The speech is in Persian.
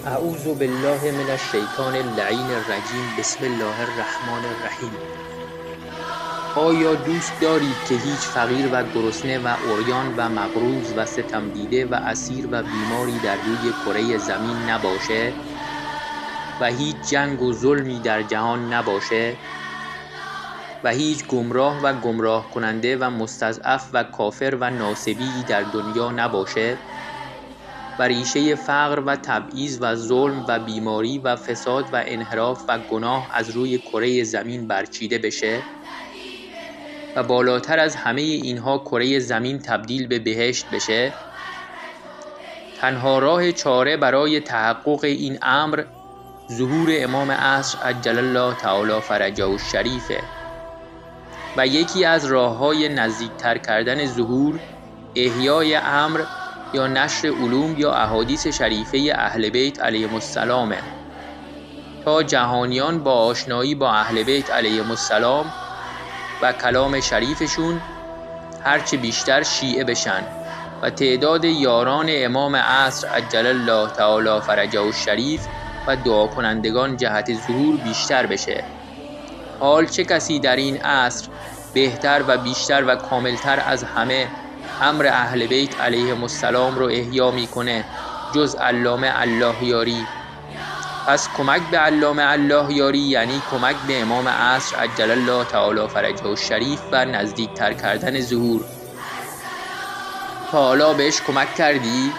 اعوذ بالله من الشیطان اللعین الرجیم. بسم الله الرحمن الرحیم. آیا دوست دارید که هیچ فقیر و گرسنه و عریان و مقروض و ستم دیده و اسیر و بیماری در روی کره زمین نباشه و هیچ جنگ و ظلمی در جهان نباشه و هیچ گمراه و گمراه کننده و مستضعف و کافر و ناصبی در دنیا نباشه و ریشه فقر و تبعیض و ظلم و بیماری و فساد و انحراف و گناه از روی کره زمین برچیده بشه و بالاتر از همه اینها کره زمین تبدیل به بهشت بشه؟ تنها راه چاره برای تحقق این امر ظهور امام عصر عجل الله تعالی فرجه الشریفه و یکی از راه‌های نزدیکتر کردن ظهور احیای امر یا نشر علوم یا احادیث شریفه اهل بیت علیهم السلامه تا جهانیان با آشنایی با اهل بیت علیهم السلام و کلام شریفشون هرچه بیشتر شیعه بشن و تعداد یاران امام عصر عجل الله تعالی فرجه الشریف و دعا کنندگان جهت ظهور بیشتر بشه. حال چه کسی در این عصر بهتر و بیشتر و کاملتر از همه امر اهل بیت علیهم السلام رو احیا میکنه جز علامه الله یاری؟ پس کمک به علامه الله یاری یعنی کمک به امام عصر عجل الله تعالی فرجه الشریف و نزدیکتر کردن ظهور. تا حالا بهش کمک کردی؟